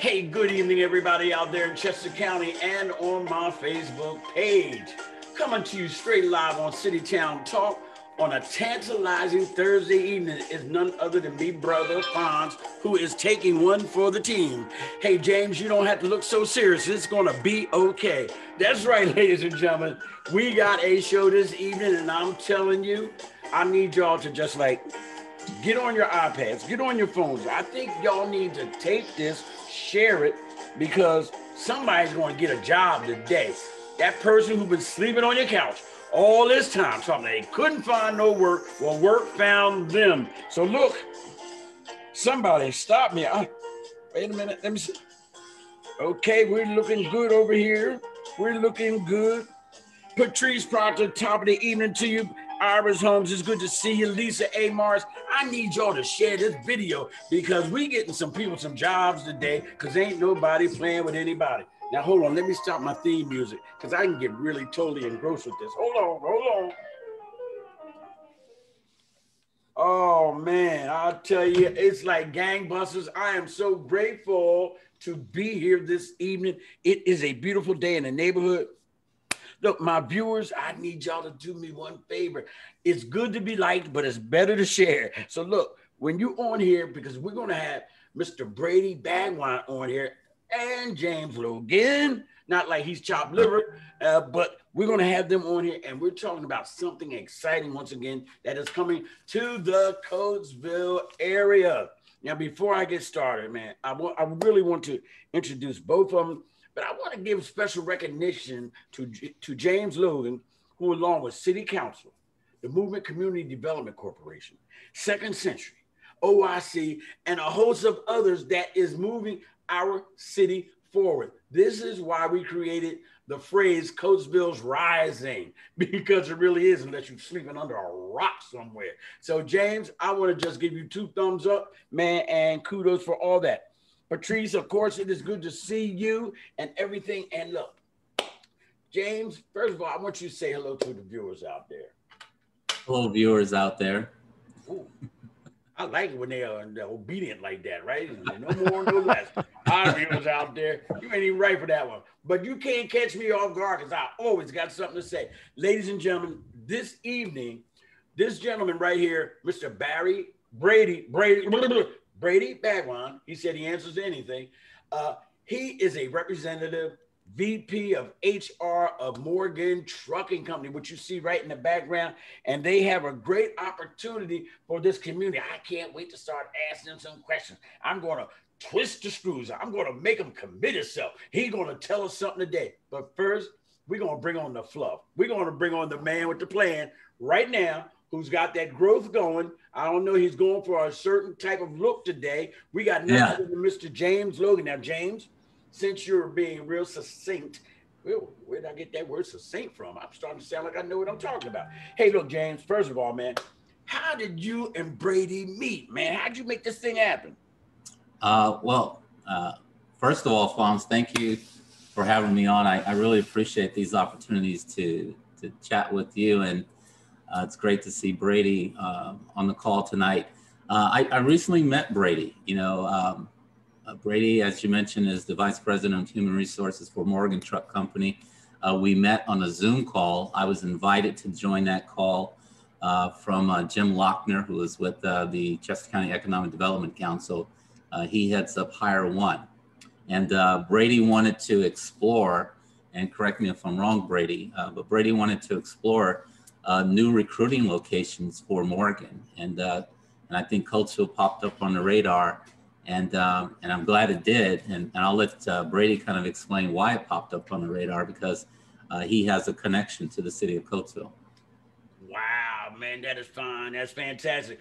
Hey, good evening, everybody out there in Chester County and on my Facebook page. Coming to you straight live on City Town Talk on a tantalizing Thursday evening is none other than me, brother Fonz, who is taking one for the team. Hey, James, you don't have to look so serious. It's going to be okay. That's right, ladies and gentlemen. We got a show this evening, and I'm telling you, I need y'all to just get on your iPads, get on your phones. I think y'all need to tape this, share it, because somebody's going to get a job today. That person who's been sleeping on your couch all this time, something they couldn't find no work, well, work found them. So look, somebody stop me. Wait a minute, let me see. Okay, we're looking good over here. We're looking good. Patrice Proctor, top of the evening to you. Iris Holmes, it's good to see you. Lisa A. Mars, I need y'all to share this video because we getting some people some jobs today because ain't nobody playing with anybody. Now, hold on. Let me stop my theme music because I can get really totally engrossed with this. Hold on. Oh, man, I'll tell you, it's like gangbusters. I am so grateful to be here this evening. It is a beautiful day in the neighborhood. Look, my viewers, I need y'all to do me one favor. It's good to be liked, but it's better to share. So look, when you're on here, because we're going to have Mr. Brady Bagwan on here and James Logan, not like he's chopped liver, but we're going to have them on here, and we're talking about something exciting once again that is coming to the Coatesville area. Now, before I get started, man, I really want to introduce both of them. But I want to give special recognition to James Logan, who along with City Council, the Movement Community Development Corporation, Second Century, OIC, and a host of others that is moving our city forward. This is why we created the phrase Coatesville's Rising, because it really is, unless you're sleeping under a rock somewhere. So James, I want to just give you 2 thumbs up, man, and kudos for all that. Patrice, of course, it is good to see you and everything. And look, James, first of all, I want you to say hello to the viewers out there. Hello, viewers out there. Ooh, I like it when they are obedient like that, right? No more, no less. Our viewers out there, you ain't even right for that one. But you can't catch me off guard because I always got something to say. Ladies and gentlemen, this evening, this gentleman right here, Mr. Brady Bagwan, he said he answers anything. He is a representative VP of HR of Morgan Trucking Company, which you see right in the background. And they have a great opportunity for this community. I can't wait to start asking them some questions. I'm going to twist the screws. I'm going to make him commit himself. He's going to tell us something today. But first, we're going to bring on the fluff. We're going to bring on the man with the plan right now, who's got that growth going. I don't know, he's going for a certain type of look today. We got nothing other than Mr. James Logan. Now, James, since you're being real succinct, where did I get that word succinct from? I'm starting to sound like I know what I'm talking about. Hey, look, James, first of all, man, how did you and Brady meet, man? How'd you make this thing happen? First of all, Fonz, thank you for having me on. I really appreciate these opportunities to chat with you, and it's great to see Brady on the call tonight. I recently met Brady. Brady, as you mentioned, is the Vice President of Human Resources for Morgan Truck Company. We met on a Zoom call. I was invited to join that call from Jim Lochner, who is with the Chester County Economic Development Council. He heads up Hire One. And Brady wanted to explore, and correct me if I'm wrong, Brady, but Brady wanted to explore new recruiting locations for Morgan, and I think Coatesville popped up on the radar, and I'm glad it did, and I'll let Brady kind of explain why it popped up on the radar, because he has a connection to the city of Coatesville. Wow, man, that is fine. That's fantastic.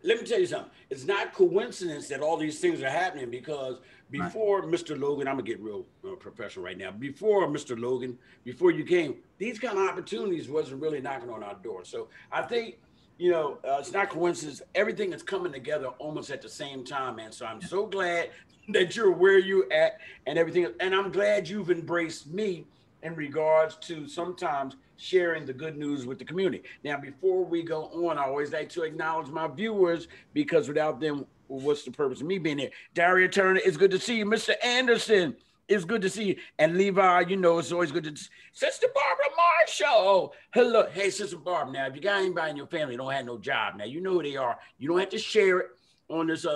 Let me tell you something. It's not coincidence that all these things are happening, because before Mr. Logan, I'm gonna get real professional right now. Before Mr. Logan, before you came, these kind of opportunities wasn't really knocking on our door. So I think, it's not coincidence. Everything is coming together almost at the same time, man. So I'm so glad that you're where you're at and everything. And I'm glad you've embraced me in regards to sometimes sharing the good news with the community. Now, before we go on, I always like to acknowledge my viewers because without them, what's the purpose of me being here? Daria Turner, it's good to see you. Mr. Anderson, it's good to see you. And Levi, you know, it's always good to see Sister Barbara Marshall. Hello. Hey, Sister Barbara. Now, if you got anybody in your family that don't have no job, now you know who they are. You don't have to share it on this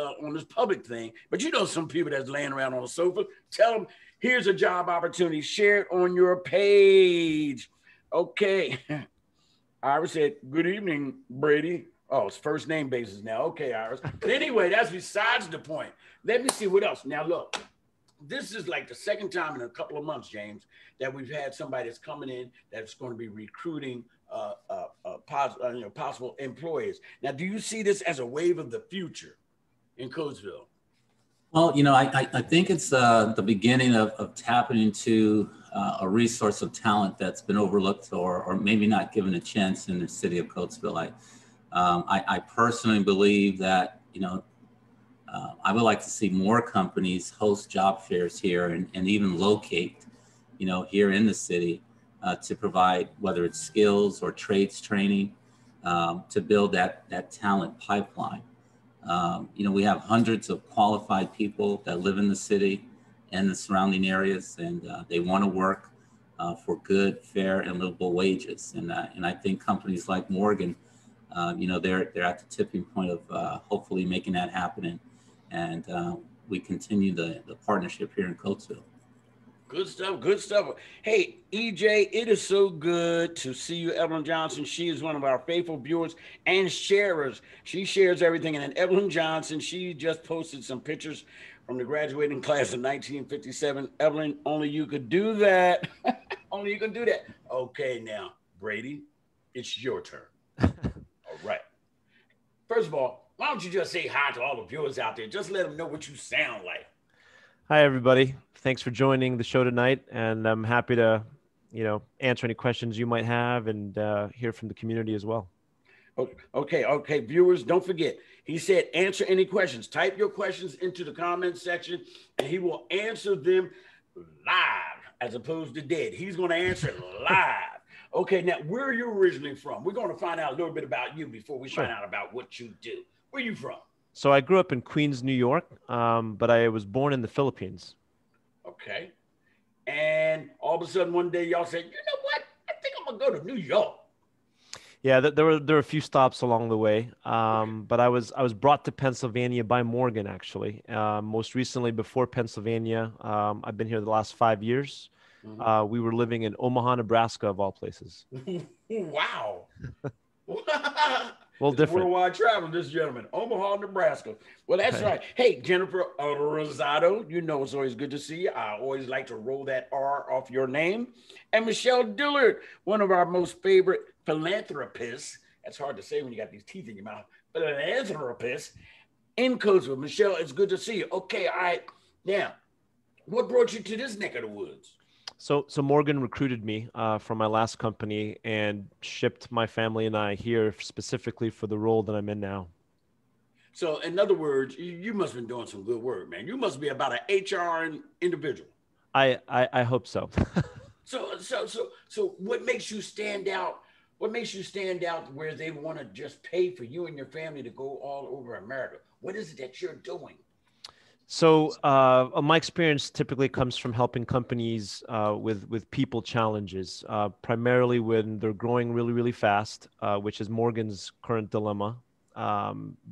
public thing, but you know some people that's laying around on the sofa. Tell them, here's a job opportunity. Share it on your page. Okay. Iris said, good evening, Brady. Oh, it's first name basis now. Okay, Iris. But anyway, that's besides the point. Let me see what else. Now, look, this is like the second time in a couple of months, James, that we've had somebody that's coming in that's going to be recruiting possible employees. Now, do you see this as a wave of the future in Coatesville? Well, I think it's the beginning of tapping into a resource of talent that's been overlooked or maybe not given a chance in the city of Coatesville. I personally believe that, I would like to see more companies host job fairs here and even locate, here in the city to provide, whether it's skills or trades training, to build that talent pipeline. We have hundreds of qualified people that live in the city and the surrounding areas, and they want to work for good, fair, and livable wages. And I think companies like Morgan, they're at the tipping point of hopefully making that happen. And we continue the partnership here in Coatesville. Good stuff. Good stuff. Hey, EJ, it is so good to see you, Evelyn Johnson. She is one of our faithful viewers and sharers. She shares everything. And then Evelyn Johnson, she just posted some pictures from the graduating class of 1957. Evelyn, only you could do that. Only you can do that. Okay, now, Brady, it's your turn. All right. First of all, why don't you just say hi to all the viewers out there? Just let them know what you sound like. Hi, everybody. Thanks for joining the show tonight. And I'm happy to, answer any questions you might have and hear from the community as well. Okay. Viewers, don't forget. He said, answer any questions. Type your questions into the comment section and he will answer them live as opposed to dead. He's going to answer it live. Okay, now, where are you originally from? We're going to find out a little bit about you before we find out about what you do. Where are you from? So I grew up in Queens, New York, but I was born in the Philippines. Okay. And all of a sudden one day y'all said, you know what? I think I'm going to go to New York. Yeah, there were a few stops along the way, but I was brought to Pennsylvania by Morgan, actually. Most recently, before Pennsylvania, I've been here the last 5 years. Mm-hmm. We were living in Omaha, Nebraska, of all places. Wow. Well, different. Worldwide travel, this gentleman. Omaha, Nebraska. Well, that's right. Hey, Jennifer Rosado, it's always good to see you. I always like to roll that R off your name. And Michelle Dillard, one of our most favorite philanthropists. That's hard to say when you got these teeth in your mouth. Philanthropist in Coatesville. Michelle, it's good to see you. Okay, all right. Now, what brought you to this neck of the woods? So Morgan recruited me from my last company and shipped my family and I here specifically for the role that I'm in now. So in other words, you must have been doing some good work, man. You must be about an HR individual. I hope so. So what makes you stand out? What makes you stand out where they want to just pay for you and your family to go all over America? What is it that you're doing? So my experience typically comes from helping companies with people challenges, primarily when they're growing really, really fast, which is Morgan's current dilemma.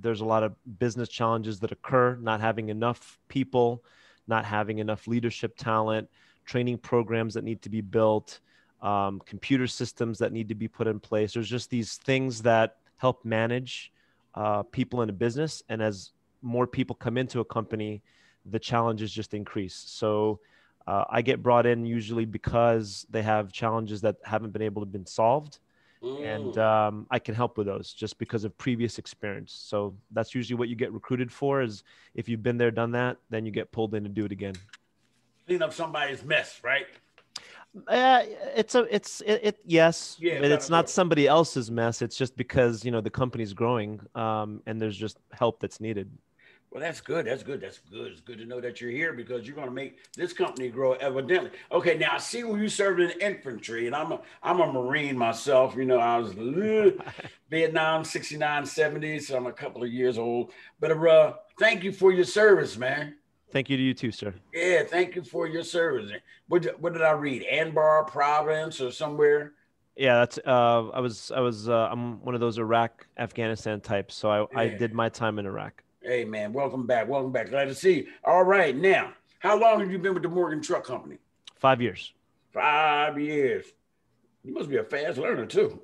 There's a lot of business challenges that occur, not having enough people, not having enough leadership talent, training programs that need to be built, computer systems that need to be put in place. There's just these things that help manage people in a business. And as more people come into a company, the challenges just increase. So I get brought in usually because they have challenges that haven't been able to be solved. And I can help with those just because of previous experience. So that's usually what you get recruited for, is if you've been there, done that, then you get pulled in to do it again. Clean up somebody's mess, right? Yes, yeah, but it's not somebody else's mess. It's just because, the company's growing and there's just help that's needed. Well, that's good. That's good. That's good. It's good to know that you're here because you're going to make this company grow evidently. Okay, now I see when you served in the infantry, and I'm a Marine myself. You know, I was Vietnam, 69, 70, so I'm a couple of years old. But thank you for your service, man. Thank you to you too, sir. Yeah, thank you for your service. What did I read? Anbar Province or somewhere? Yeah, that's I'm one of those Iraq, Afghanistan types. So I Yeah. did my time in Iraq. Hey, man, welcome back. Welcome back. Glad to see you. All right, now, how long have you been with the Morgan Truck Company? 5 years. 5 years. You must be a fast learner too.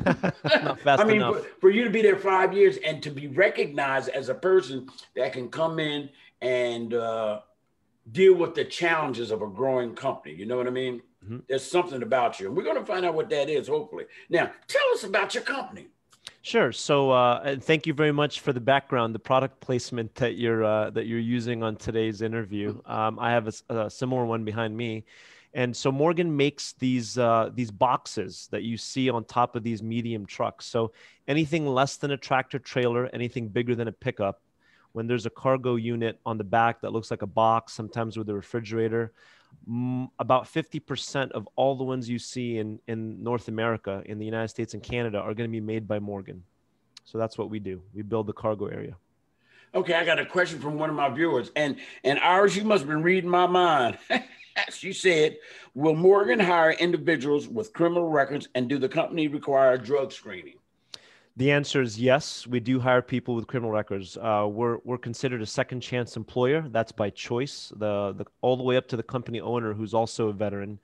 Not I fast mean, enough. for you to be there 5 years and to be recognized as a person that can come in and deal with the challenges of a growing company, you know what I mean? Mm-hmm. There's something about you, and we're going to find out what that is. Hopefully, now tell us about your company. Sure. So, and thank you very much for the background, the product placement that you're using on today's interview. I have a similar one behind me, and so Morgan makes these boxes that you see on top of these medium trucks. So anything less than a tractor trailer, anything bigger than a pickup, when there's a cargo unit on the back that looks like a box, sometimes with a refrigerator, about 50% of all the ones you see in North America, in the United States and Canada, are going to be made by Morgan. So that's what we do. We build the cargo area. Okay, I got a question from one of my viewers, and Iris, you must have been reading my mind. She said, "Will Morgan hire individuals with criminal records, and do the company require drug screening?" The answer is yes. We do hire people with criminal records. We're considered a second chance employer. That's by choice. The all the way up to the company owner, who's also a veteran.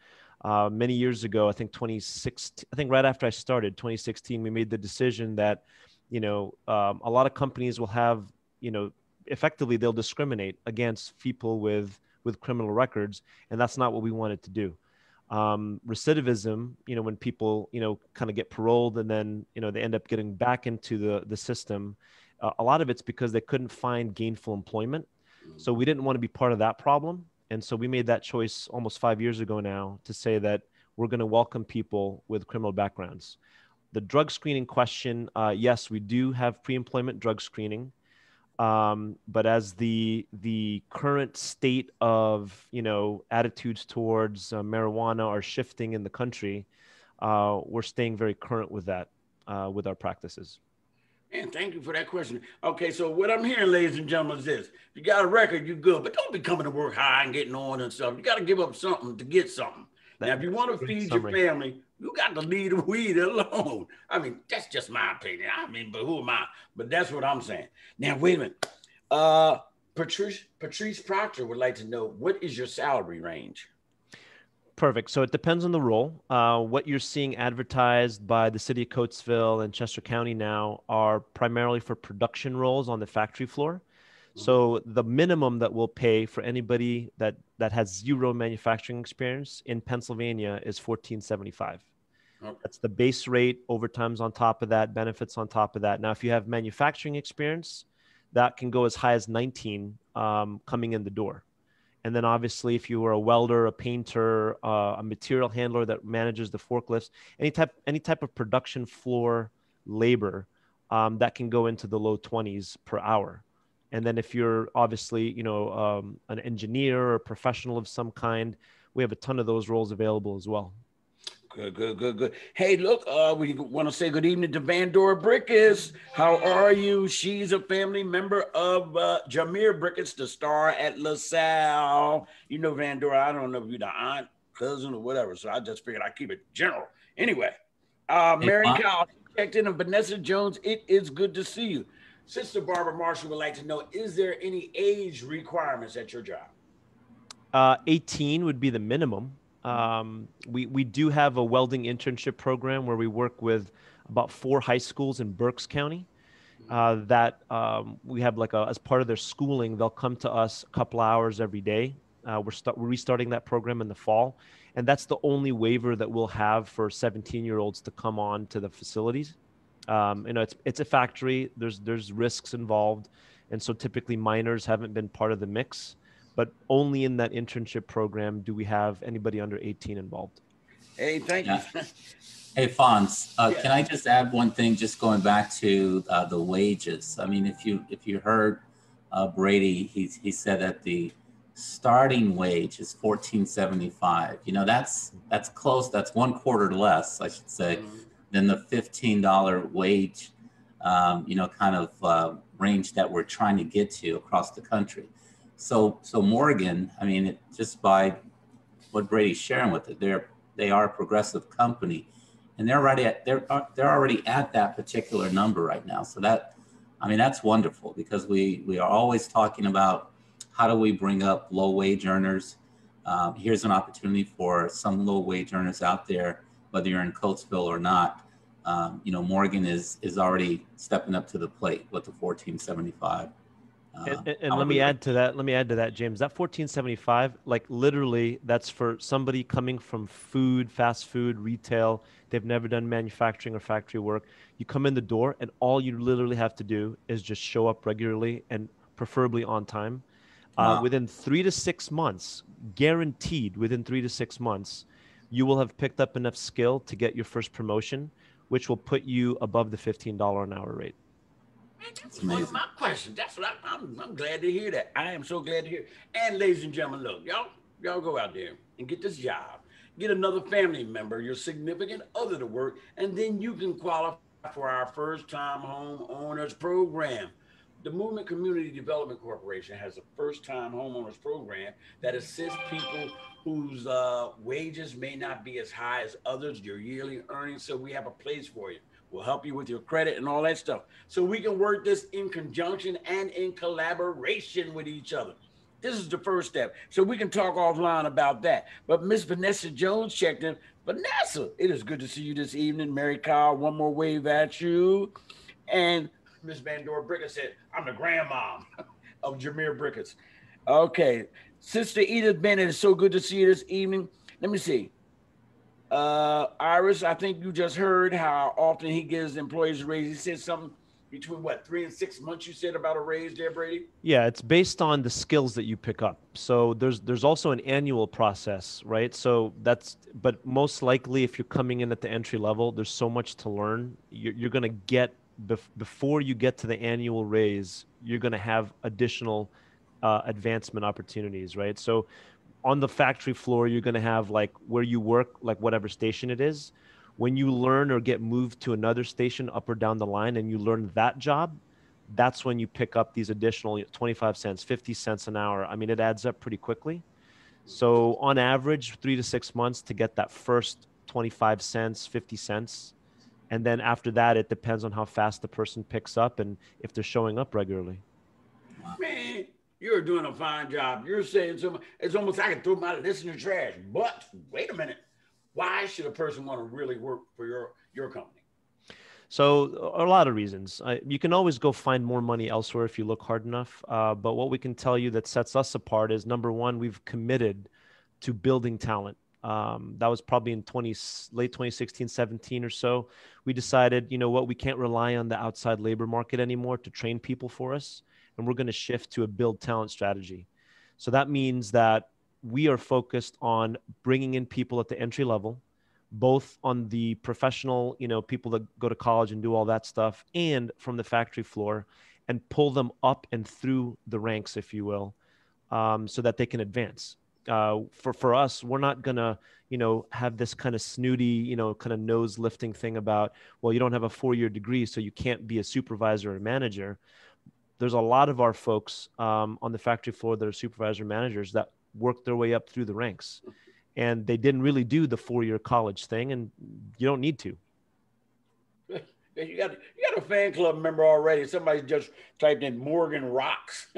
Many years ago, I think 2016. I think right after I started, 2016, we made the decision that, a lot of companies will have, effectively they'll discriminate against people with criminal records, and that's not what we wanted to do. Recidivism, when people, kind of get paroled and then, they end up getting back into the system. A lot of it's because they couldn't find gainful employment. So we didn't want to be part of that problem. And so we made that choice almost 5 years ago now to say that we're going to welcome people with criminal backgrounds. The drug screening question, yes, we do have pre-employment drug screening. But as the current state of attitudes towards marijuana are shifting in the country, we're staying very current with that, with our practices. And thank you for that question. Okay, so what I'm hearing, ladies and gentlemen, is this: if you got a record, you're good, but don't be coming to work high and getting on and stuff. You got to give up something to get something. Now, if you want to feed your family, you got to leave the weed alone. I mean, that's just my opinion. I mean, but who am I? But that's what I'm saying. Now, wait a minute. Patrice Proctor would like to know, what is your salary range? Perfect. So it depends on the role. What you're seeing advertised by the city of Coatesville and Chester County now are primarily for production roles on the factory floor. So the minimum that we'll pay for anybody that has zero manufacturing experience in Pennsylvania is $14.75. Okay. That's the base rate. Overtime's on top of that, benefits on top of that. Now, if you have manufacturing experience, that can go as high as 19 coming in the door. And then obviously, if you were a welder, a painter, a material handler that manages the forklifts, any type of production floor labor, that can go into the low 20s per hour. And then if you're obviously, an engineer or a professional of some kind, we have a ton of those roles available as well. Good. Hey, look, we want to say good evening to Vandora Brickis. How are you? She's a family member of Jameer Brickis, the star at LaSalle. You know, Vandora, I don't know if you're the aunt, cousin, or whatever, so I just figured I'd keep it general. Anyway, Mary Kyle checked in, and Vanessa Jones, it is good to see you. Sister Barbara Marshall would like to know, is there any age requirements at your job? 18 would be the minimum. We do have a welding internship program where we work with about 4 high schools in Berks County that we have as part of their schooling, they'll come to us a couple hours every day. We're restarting that program in the fall. And that's the only waiver that we'll have for 17-year-olds to come on to the facilities. It's a factory. There's risks involved. And so typically minors haven't been part of the mix. But only in that internship program do we have anybody under 18 involved. Hey, thank you. Hey, Fonz, can I just add one thing, just going back to the wages? I mean, if you heard Brady, he said that the starting wage is 14.75. You know, that's close. That's one quarter less, I should say, Mhm. than the $15 wage, kind of range that we're trying to get to across the country. So Morgan, I mean, just by what Brady's sharing with it, they are a progressive company, and they're already at that particular number right now. So that, I mean, that's wonderful because we are always talking about how do we bring up low wage earners. Here's an opportunity for some low wage earners out there, whether you're in Coatesville or not. Morgan is already stepping up to the plate with the 1475. And let me Hourly. add to that. Let me add to that, James. That 1475, like literally, that's for somebody coming from food, fast food, retail. They've never done manufacturing or factory work. You come in the door, and all you literally have to do is just show up regularly and preferably on time. Wow. Within 3 to 6 months, guaranteed, within 3 to 6 months, you will have picked up enough skill to get your first promotion, which will put you above the $15 an hour rate. Man, that It's was one of amazing. my questions. That's what I'm glad to hear that. I am so glad to hear. And ladies and gentlemen, look, y'all go out there and get this job. Get another family member, your significant other to work, and then you can qualify for our first time home owners program. The Movement Community Development Corporation has a first time homeowners program that assists people whose wages may not be as high as others, your yearly earnings. So we have a place for you. We'll help you with your credit and all that stuff. So we can work this in conjunction and in collaboration with each other. This is the first step. So we can talk offline about that. But Miss Vanessa Jones checked in. Vanessa, it is good to see you this evening. Mary Kyle, one more wave at you. And Miss Vandora Brickett said, I'm the grandmom of Jameer Bricketts. Okay. Sister Edith Bennett, it's so good to see you this evening. Let me see. Iris, I think you just heard how often he gives employees a raise. He said something between what, 3 and 6 months, you said about a raise there, Brady? Yeah, it's based on the skills that you pick up. So there's also an annual process, right? So that's but most likely if you're coming in at the entry level, there's so much to learn. You're going to get before you get to the annual raise, you're going to have additional advancement opportunities, right? So on the factory floor, you're going to have like where you work, like whatever station it is. When you learn or get moved to another station up or down the line and you learn that job, that's when you pick up these additional 25 cents, 50 cents an hour. I mean, it adds up pretty quickly. So on average, 3 to 6 months to get that first 25 cents, 50 cents. And then after that, it depends on how fast the person picks up and if they're showing up regularly. Man, you're doing a fine job. You're saying something. It's almost I can throw my list in the trash. But wait a minute. Why should a person want to really work for your company? So a lot of reasons. You can always go find more money elsewhere if you look hard enough. But what we can tell you that sets us apart is number one, we've committed to building talent. That was probably in late 2016, 17 or so. We decided, you know what, we can't rely on the outside labor market anymore to train people for us. And we're going to shift to a build talent strategy. So that means that we are focused on bringing in people at the entry level, both on the professional, people that go to college and do all that stuff, and from the factory floor, and pull them up and through the ranks, if you will, so that they can advance. For us, we're not gonna, have this kind of snooty, kind of nose lifting thing about, well, you don't have a 4-year degree, so you can't be a supervisor or manager. There's a lot of our folks on the factory floor that are supervisor managers that work their way up through the ranks, and they didn't really do the 4-year college thing, and you don't need to. You got a fan club member already. Somebody just typed in Morgan rocks.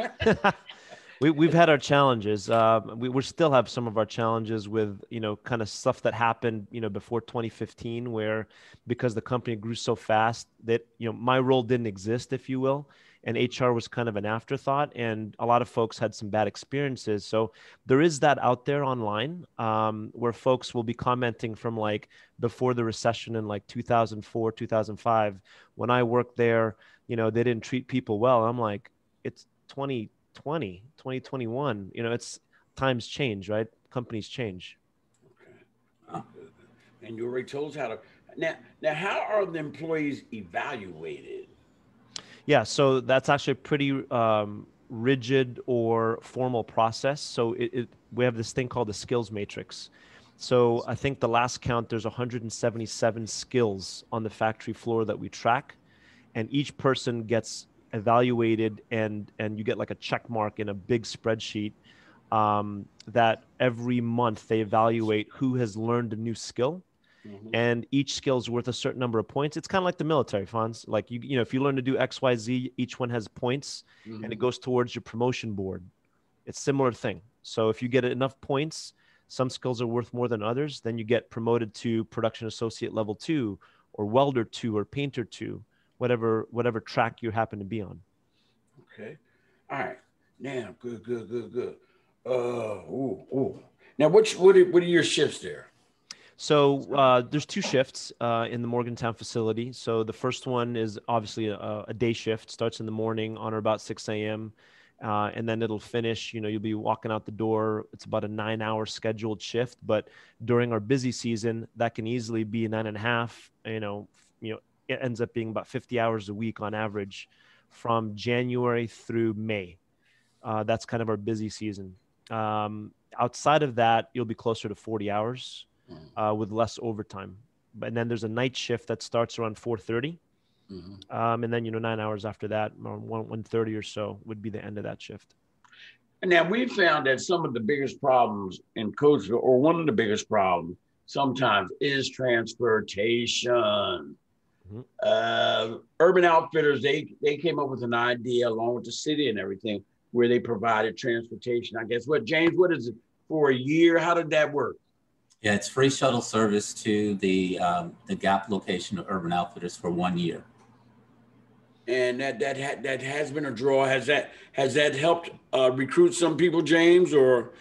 We've had our challenges. We still have some of our challenges with, kind of stuff that happened, before 2015, where because the company grew so fast that, my role didn't exist, if you will, and HR was kind of an afterthought, and a lot of folks had some bad experiences. So there is that out there online, where folks will be commenting from like before the recession in like 2004, 2005, when I worked there, they didn't treat people well. I'm like, it's 2020, 2021. It's times change, right? Companies change. Okay. And you already told us how to now how are the employees evaluated? Yeah, so that's actually pretty. rigid or formal process. So we have this thing called the skills matrix. So I think the last count, there's 177 skills on the factory floor that we track, and each person gets evaluated, and you get like a check mark in a big spreadsheet, that every month they evaluate who has learned a new skill. And each skill is worth a certain number of points. It's kind of like the military funds. Like you know, if you learn to do XYZ, each one has points, and it goes towards your promotion board. It's a similar thing. So if you get enough points, some skills are worth more than others, then you get promoted to production associate level 2, or welder 2, or painter 2, whatever track you happen to be on. Okay. All right. Now, good. Now, what are your shifts there? So there's 2 shifts in the Morgantown facility. So the first one is obviously a day shift, starts in the morning on or about 6 a.m. And then it'll finish, you know, you'll be walking out the door. It's about a 9-hour scheduled shift, but during our busy season, that can easily be 9.5. It ends up being about 50 hours a week on average from January through May. That's kind of our busy season. Outside of that, you'll be closer to 40 hours with less overtime. And then there's a night shift that starts around 4:30. And then, 9 hours after that, around 1:30 or so, would be the end of that shift. And now we found that some of the biggest problems in Coachville, or one of the biggest problems sometimes, is transportation. Urban Outfitters, they came up with an idea along with the city and everything, where they provided transportation. I guess James, what is it, for a year? How did that work? Yeah, it's free shuttle service to the Gap location of Urban Outfitters for 1 year. And that has been a draw. Has that helped recruit some people, James? Or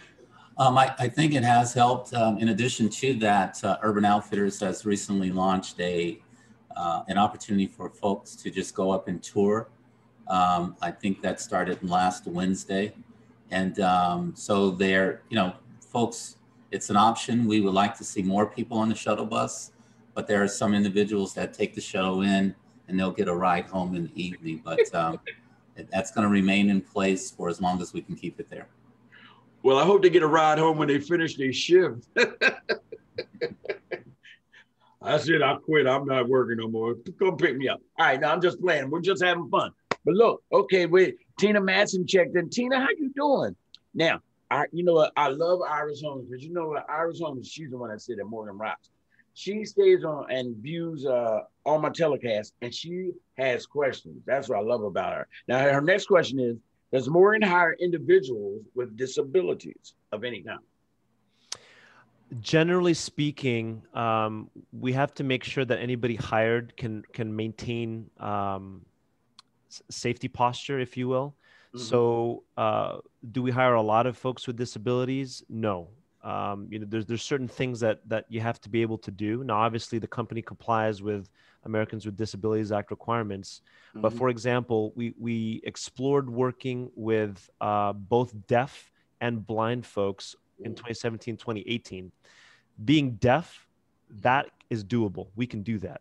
I think it has helped. In addition to that, Urban Outfitters has recently launched an opportunity for folks to just go up and tour. I think that started last Wednesday, and so there, folks, it's an option. We would like to see more people on the shuttle bus, but there are some individuals that take the shuttle in and they'll get a ride home in the evening. But that's going to remain in place for as long as we can keep it there. Well, I hope they get a ride home when they finish their shift. I said, I quit. I'm not working no more. Come pick me up. All right, now I'm just playing. We're just having fun. But look, okay, Tina Madsen checked in. Tina, how you doing? Now, you know what? I love Iris Holmes, because you know what? Iris Holmes, she's the one that said at Morgan Rocks. She stays on and views all my telecasts, and she has questions. That's what I love about her. Now, her next question is, does Morgan hire individuals with disabilities of any kind? Generally speaking, we have to make sure that anybody hired can maintain safety posture, if you will. So do we hire a lot of folks with disabilities? No. There's certain things that you have to be able to do. Now, obviously, the company complies with Americans with Disabilities Act requirements. But for example, we explored working with both deaf and blind folks in 2017, 2018. Being deaf, that is doable. We can do that.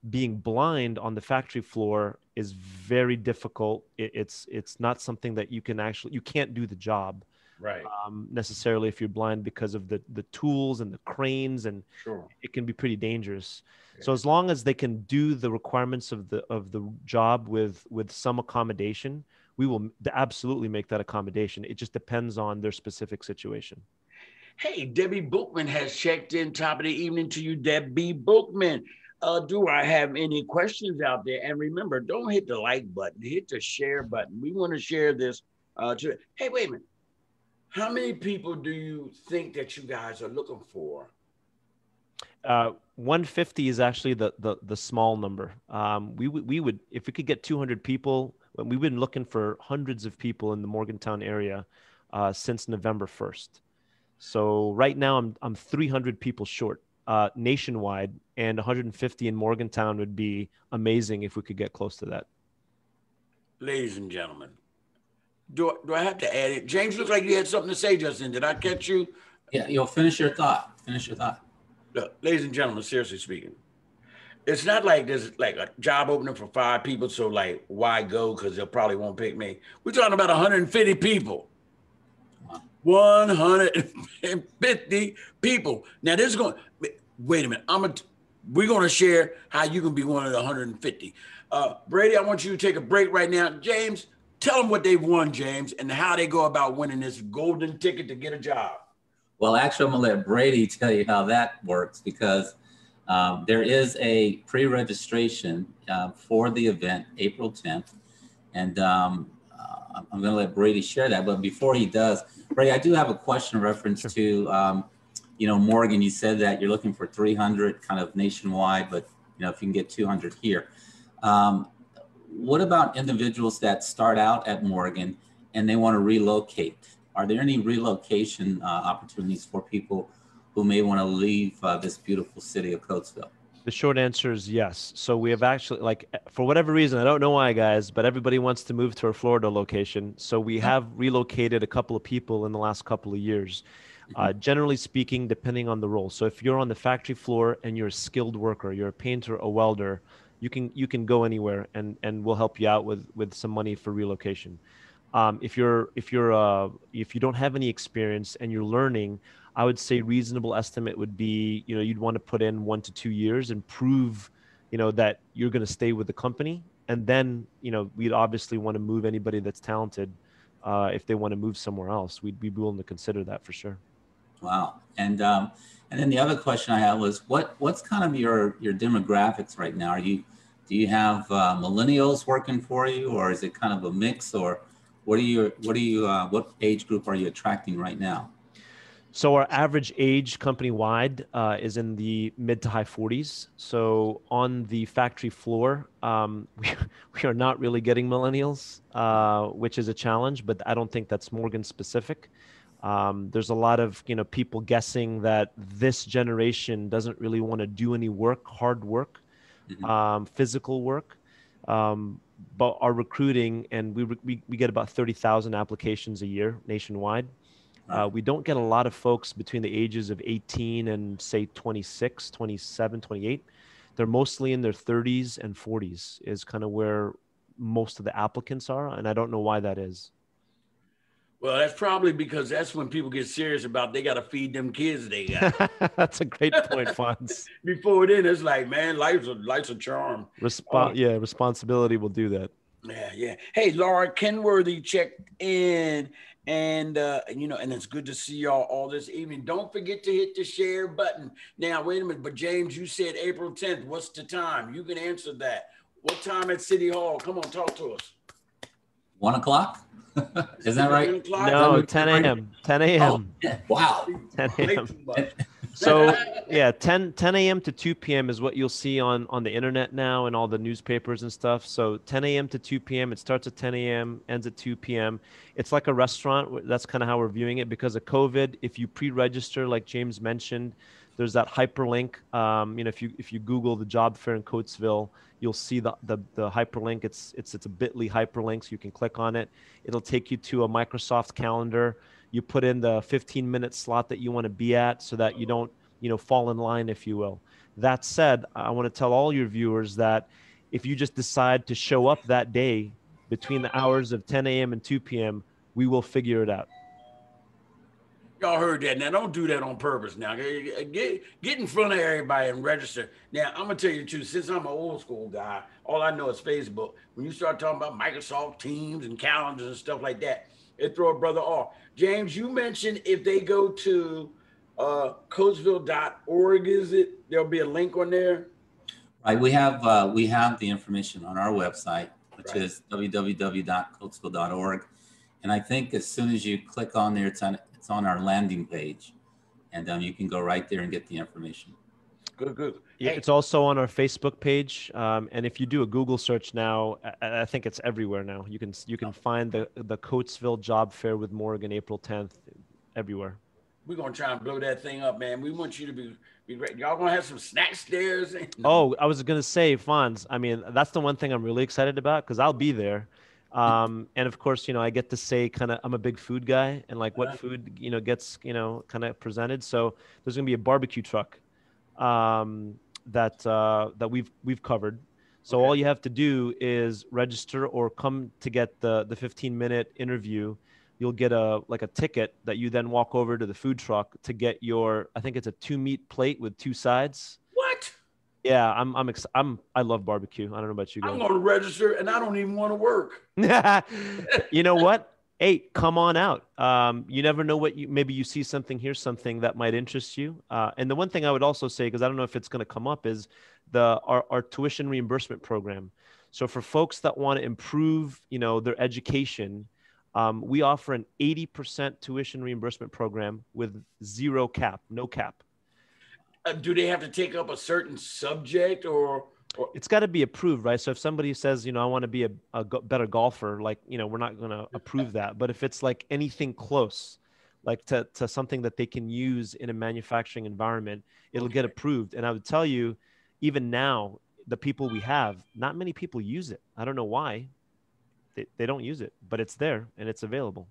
Being blind on the factory floor is very difficult. It's not something that you can't do the job. Right. Necessarily if you're blind, because of the tools and the cranes, and it can be pretty dangerous. Okay. So as long as they can do the requirements of the job with some accommodation, we will absolutely make that accommodation. It just depends on their specific situation. Hey, Debbie Bookman has checked in. Top of the evening to you, Debbie Bookman. Do I have any questions out there? And remember, don't hit the like button, hit the share button. We want to share this. Hey, wait a minute. How many people do you think that you guys are looking for? 150 is actually the small number. We would, if we could get 200 people, we've been looking for hundreds of people in the Morgantown area since November 1st. So right now I'm 300 people short nationwide, and 150 in Morgantown would be amazing if we could get close to that. Ladies and gentlemen, do I have to add it? James, looked like you had something to say, Justin. Did I catch you? Yeah, finish your thought. Finish your thought. Look, ladies and gentlemen, seriously speaking, It's not like there's like a job opening for 5 people. So like, why go? Because they probably won't pick me. We're talking about 150 people. 150 people. Now this is going. Wait a minute. We're going to share how you can be one of the 150. Brady, I want you to take a break right now. James, tell them what they've won, James, and how they go about winning this golden ticket to get a job. Well, actually, I'm going to let Brady tell you how that works because there is a pre-registration for the event, April 10th. And I'm going to let Brady share that. But before he does, Brady, I do have a question in reference to, Morgan, you said that you're looking for 300 kind of nationwide, but, if you can get 200 here. What about individuals that start out at Morgan and they want to relocate? Are there any relocation opportunities for people who may want to leave this beautiful city of Coatesville? The short answer is yes. So we have actually, for whatever reason, I don't know why, guys, but everybody wants to move to our Florida location. So we have relocated a couple of people in the last couple of years. Generally speaking, depending on the role. So if you're on the factory floor and you're a skilled worker, you're a painter, a welder, you can go anywhere, and we'll help you out with some money for relocation. If you don't have any experience and you're learning, I would say reasonable estimate would be, you'd want to put in 1 to 2 years and prove, that you're going to stay with the company. And then, we'd obviously want to move anybody that's talented. If they want to move somewhere else, we'd be willing to consider that for sure. Wow. And then the other question I had was what's kind of your demographics right now? Do you have millennials working for you, or is it kind of a mix, or what age group are you attracting right now? So our average age company-wide is in the mid to high 40s. So on the factory floor, we are not really getting millennials, which is a challenge, but I don't think that's Morgan specific. There's a lot of people guessing that this generation doesn't really want to do any work, hard work, physical work. But our recruiting, and we get about 30,000 applications a year nationwide. We don't get a lot of folks between the ages of 18 and say 26, 27, 28. They're mostly in their 30s and 40s is kind of where most of the applicants are. And I don't know why that is. Well, that's probably because that's when people get serious about they got to feed them kids they got. That's a great point, Fonz. Before then, it's like, man, life's a charm. Responsibility will do that. Yeah. Hey, Laura Kenworthy checked in, and and it's good to see y'all all this evening. Don't forget to hit the share button. Now, wait a minute, but James, you said April 10th. What's the time? You can answer that. What time at City Hall? Come on, talk to us. 1 o'clock. Is that right? No, 10 a.m. 10 a.m. Oh, wow. 10 a.m. So yeah, 10 a.m. to 2 p.m. is what you'll see on the internet now and all the newspapers and stuff. So 10 a.m. to 2 p.m. It starts at 10 a.m., ends at 2 p.m. It's like a restaurant. That's kind of how we're viewing it because of COVID. If you pre-register, like James mentioned, there's that hyperlink. If you Google the job fair in Coatesville, you'll see the hyperlink. It's a bit.ly hyperlink, so you can click on it. It'll take you to a Microsoft calendar. You put in the 15-minute slot that you want to be at so that you don't, fall in line, if you will. That said, I want to tell all your viewers that if you just decide to show up that day between the hours of 10 a.m. and 2 p.m., we will figure it out. Y'all heard that. Now, don't do that on purpose. Now, get in front of everybody and register. Now, I'm going to tell you the truth. Since I'm an old school guy, all I know is Facebook. When you start talking about Microsoft Teams and calendars and stuff like that, it throw a brother off. James, you mentioned if they go to coatesville.org, there'll be a link on there? Right. We have the information on our website, which is www.coatesville.org. And I think as soon as you click on there, it's on our landing page, and you can go right there and get the information. Good. Yeah, it's also on our Facebook page, and if you do a Google search now, I think it's everywhere now. You can find the Coatesville Job Fair with Morgan April 10th everywhere. We're gonna try and blow that thing up, man. We want you to be great. Y'all gonna have some snacks there? Oh, I was gonna say, Fonz. I mean, that's the one thing I'm really excited about because I'll be there. And of course, I get to say I'm a big food guy and like what food, gets, kind of presented. So there's going to be a barbecue truck. that we've covered. So all you have to do is register or come to get the 15-minute interview. You'll get a ticket that you then walk over to the food truck to get your, I think it's a 2-meat plate with 2 sides. What? Yeah, I love barbecue. I don't know about you I'm guys. going to register and I don't even want to work. You know what? Hey, come on out. You never know maybe you see something, hear something that might interest you. And the one thing I would also say, because I don't know if it's going to come up, is our tuition reimbursement program. So for folks that want to improve, their education, we offer an 80% tuition reimbursement program with no cap. Do they have to take up a certain subject or It's got to be approved, right? So if somebody says, I want to be better golfer, like, we're not going to approve that. But if it's like anything close, like to something that they can use in a manufacturing environment, it'll get approved. And I would tell you, even now, the people we have, not many people use it. I don't know why. They don't use it, but it's there and it's available.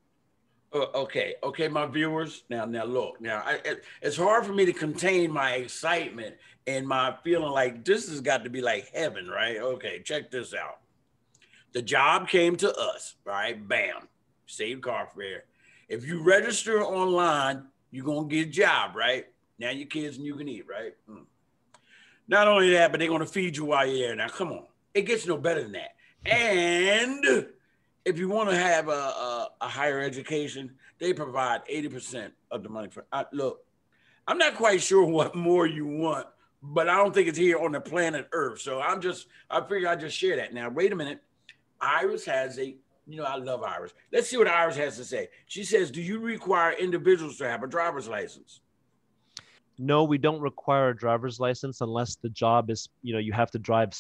Okay, my viewers. Now, look. Now, it's hard for me to contain my excitement and my feeling like this has got to be like heaven, right? Okay, check this out. The job came to us, right? Bam, saved car fare. If you register online, you're gonna get a job, right? Now your kids and you can eat, right? Not only that, but they're gonna feed you while you're there. Now, come on, it gets no better than that. And if you want to have a higher education, they provide 80% of the money for. Look, I'm not quite sure what more you want, but I don't think it's here on the planet Earth. So I figure I just share that. Now, wait a minute. Iris has I love Iris. Let's see what Iris has to say. She says, do you require individuals to have a driver's license? No, we don't require a driver's license unless the job is, you have to drive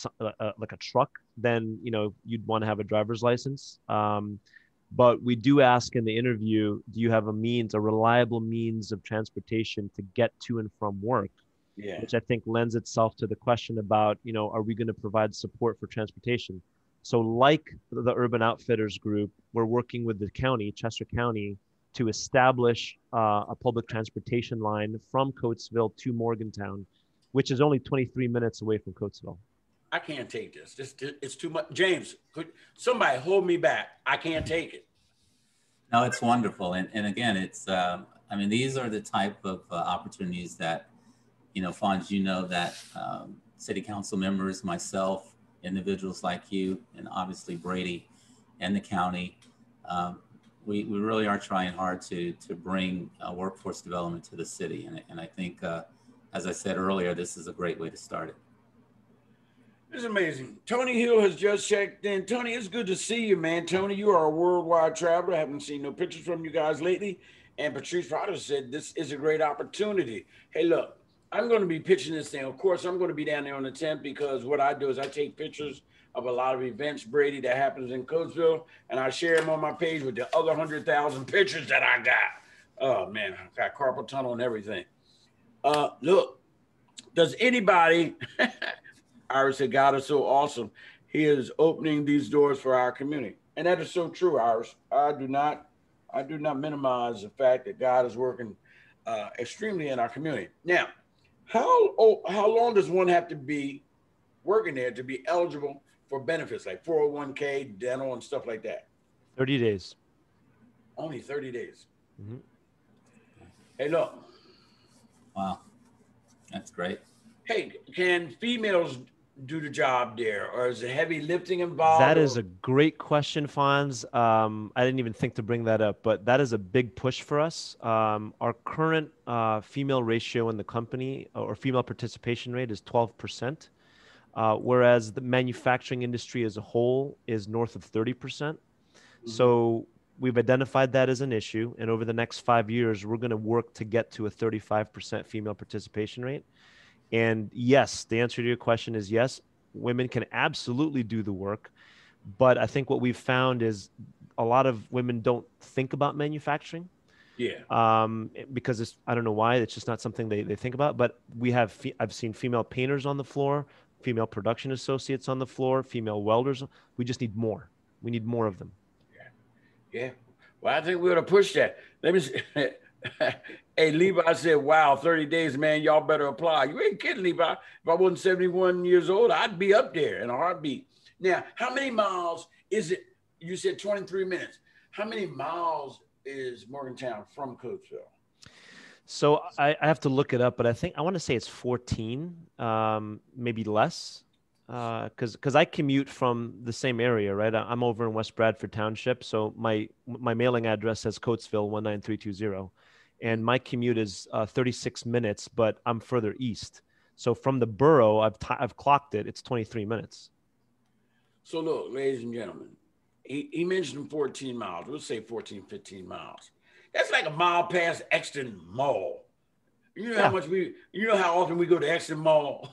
like a truck, then, you'd want to have a driver's license. But we do ask in the interview, do you have a reliable means of transportation to get to and from work? Yeah. Which I think lends itself to the question about, are we going to provide support for transportation? So like the Urban Outfitters Group, we're working with the county, Chester County, to establish a public transportation line from Coatesville to Morgantown, which is only 23 minutes away from Coatesville. I can't take this. It's too much. James, could somebody hold me back? I can't take it. No, it's wonderful. And again, it's, these are the type of opportunities that, Fonz, that city council members, myself, individuals like you, and obviously Brady and the county, we really are trying hard to bring workforce development to the city. And I think, as I said earlier, this is a great way to start it. It's amazing. Tony Hill has just checked in. Tony, it's good to see you, man. Tony, you are a worldwide traveler. I haven't seen no pictures from you guys lately. And Patrice Potter said this is a great opportunity. Hey, look, I'm going to be pitching this thing. Of course, I'm going to be down there on the 10th because what I do is I take pictures of a lot of events, Brady, that happens in Coatesville, and I share them on my page with the other 100,000 pictures that I got. Oh, man, I got carpal tunnel and everything. Look, does anybody... Iris said, God is so awesome. He is opening these doors for our community. And that is so true, Iris. I do not minimize the fact that God is working extremely in our community. Now, how long does one have to be working there to be eligible for benefits like 401k, dental, and stuff like that? 30 days. Only 30 days. Mm-hmm. Hey, look. Wow. That's great. Hey, can females do the job there, or is it heavy lifting involved? That is a great question, Fonz. I didn't even think to bring that up, but that is a big push for us. Our current female ratio in the company, or female participation rate, is 12%, whereas the manufacturing industry as a whole is north of 30%. Mm-hmm. So we've identified that as an issue, and over the next 5 years, we're going to work to get to a 35% female participation rate. And yes, the answer to your question is yes, women can absolutely do the work. But I think what we've found is a lot of women don't think about manufacturing. Yeah. Because I don't know why, it's just not something they think about. But I've seen female painters on the floor, female production associates on the floor, female welders. We just need more. We need more of them. Yeah. Well, I think we ought to push that. Let me see. Hey, Levi said, wow, 30 days, man, y'all better apply. You ain't kidding, Levi. If I wasn't 71 years old, I'd be up there in a heartbeat. Now, how many miles is it? You said 23 minutes. How many miles is Morgantown from Coatesville? So I have to look it up, but I want to say it's 14, maybe less, because I commute from the same area, right? I'm over in West Bradford Township, so my mailing address says Coatesville 19320, and my commute is 36 minutes, but I'm further east. So from the borough, I've clocked it. It's 23 minutes. So look, ladies and gentlemen, he mentioned 14 miles. We'll say 14, 15 miles. That's like a mile past Exton Mall. You know how Yeah, much you know how often we go to Exton Mall.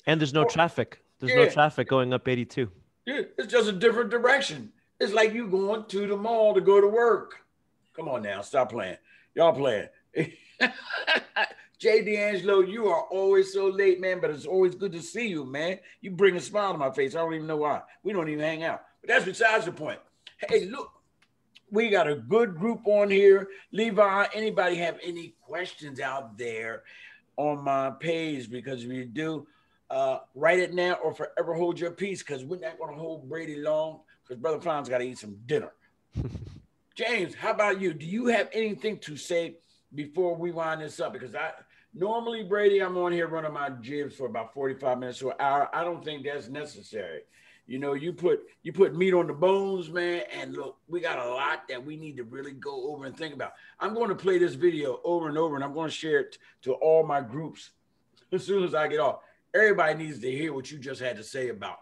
and there's no traffic. There's no Yeah, traffic going up 82. yeah, it's just a different direction. It's like you going to the mall to go to work. Come on now, stop playing. Y'all playing. Jay D'Angelo, you are always so late, man, but it's always good to see you, man. You bring a smile to my face. I don't even know why. We don't even hang out. But that's besides the point. Hey, look, we got a good group on here. Levi, anybody have any questions out there on my page? Because if you do, write it now or forever hold your peace, because we're not going to hold Brady long, because Brother Fonz got to eat some dinner. James, how about you? Do you have anything to say before we wind this up? Because I normally, Brady, I'm on here running my jibs for about 45 minutes to an hour. I don't think that's necessary. You know, you put meat on the bones, man. And look, we got a lot that we need to really go over and think about. I'm going to play this video over and over, and I'm going to share it to all my groups as soon as I get off. Everybody needs to hear what you just had to say about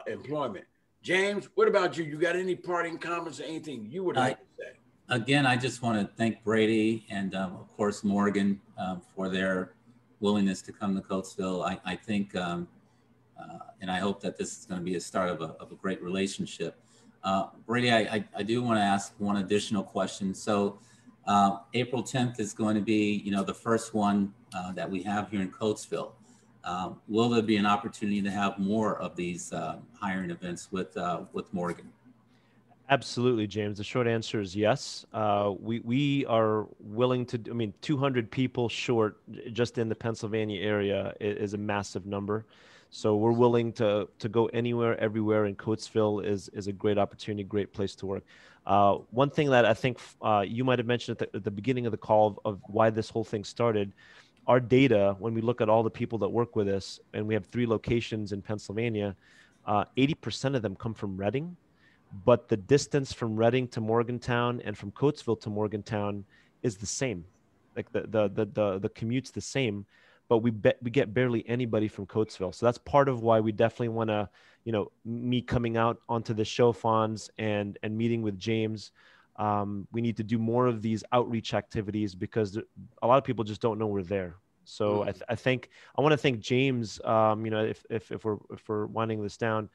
employment. James, what about you? You got any parting comments or anything you would Uh, like to say? Again, I just want to thank Brady and of course Morgan for their willingness to come to Coatesville. I think, and I hope that this is going to be a start of a great relationship. Brady, I do want to ask one additional question. So April 10th is going to be, the first one that we have here in Coatesville. Will there be an opportunity to have more of these hiring events with Morgan? Absolutely, James. The short answer is yes. We are willing to. I mean, 200 people short just in the Pennsylvania area is a massive number. So we're willing to go anywhere, everywhere, and Coatesville is a great opportunity, great place to work. One thing that I think you might have mentioned at the beginning of the call of why this whole thing started, our data, when we look at all the people that work with us, and we have 3 locations in Pennsylvania, 80% of them come from Reading, but the distance from Reading to Morgantown and from Coatesville to Morgantown is the same. Like the commute's the same, but we get barely anybody from Coatesville. So that's part of why we definitely want to, me coming out onto the show, Fonz, and meeting with James. We need to do more of these outreach activities because a lot of people just don't know we're there. So I think I want to thank James. If we're winding this down,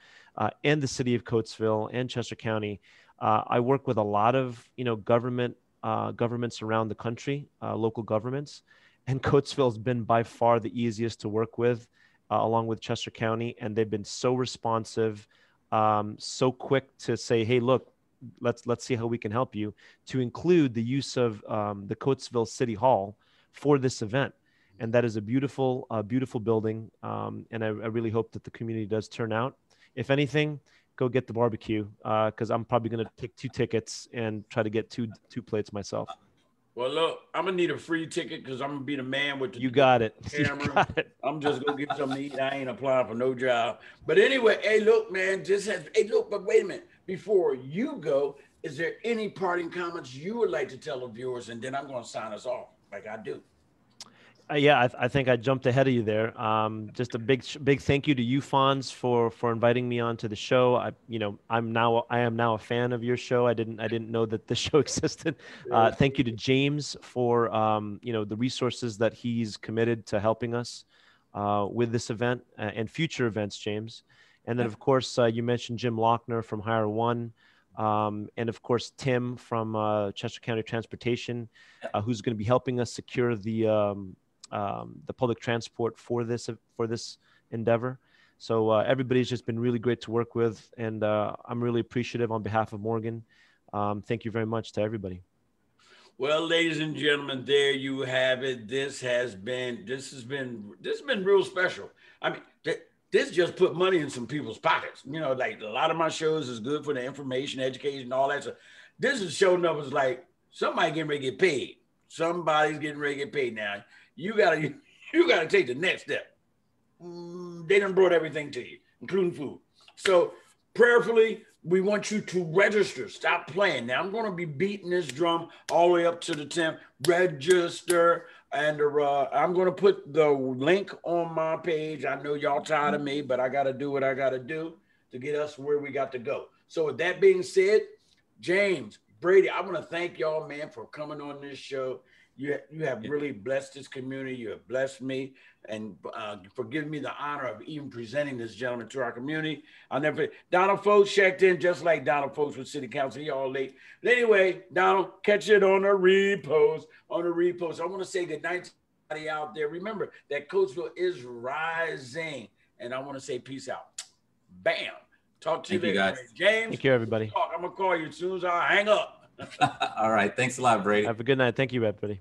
and the city of Coatesville and Chester County, I work with a lot of governments around the country, local governments, and Coatesville has been by far the easiest to work with, along with Chester County, and they've been so responsive, so quick to say, "Hey, look, let's see how we can help you," to include the use of the Coatesville City Hall for this event. And that is a beautiful building. And I really hope that the community does turn out. If anything, go get the barbecue, because I'm probably going to take 2 tickets and try to get two plates myself. Well, look, I'm gonna need a free ticket because I'm gonna be the man with You the got it. You camera. got it. I'm just gonna get something to eat. I ain't applying for no job. But anyway, hey, look, man, hey, look, but wait a minute. Before you go, is there any parting comments you would like to tell the viewers? And then I'm gonna sign us off like I do. Yeah, I think I jumped ahead of you there. Just a big thank you to you, Fonz, for inviting me onto the show. I am now a fan of your show. I didn't know that this show existed. Thank you to James for the resources that he's committed to helping us with this event and future events, James. And then of course you mentioned Jim Lochner from Hire One. And of course, Tim from Chester County Transportation, who's going to be helping us secure the public transport for this endeavor. So everybody's just been really great to work with, and I'm really appreciative on behalf of Morgan. Thank you very much to everybody. Well, ladies and gentlemen, there you have it. This has been real special. I mean, this just put money in some people's pockets. You know, like a lot of my shows is good for the information, education, all that stuff. This is showing up as like somebody getting ready to get paid. Somebody's getting ready to get paid now. You gotta you gotta take the next step. They done brought everything to you, including food. So prayerfully, we want you to register. Stop playing. Now I'm going to be beating this drum all the way up to the 10th. Register. And I'm going to put the link on my page. I know y'all tired of me, but I got to do what I got to do to get us where we got to go. So with that being said, James, Brady, I want to thank y'all, man, for coming on this show. You have really blessed this community. You have blessed me, and for giving me the honor of even presenting this gentleman to our community. I'll never forget. Donald Folks checked in just like Donald Folks with City Council. He all late. But anyway, Donald, catch it on the repost. I want to say good night to everybody out there. Remember that Coachville is rising, and I want to say peace out. Bam. Talk to you later, guys. James. Thank you, everybody. I'm gonna call you as soon as I hang up. All right. Thanks a lot, Brady. Have a good night. Thank you, everybody.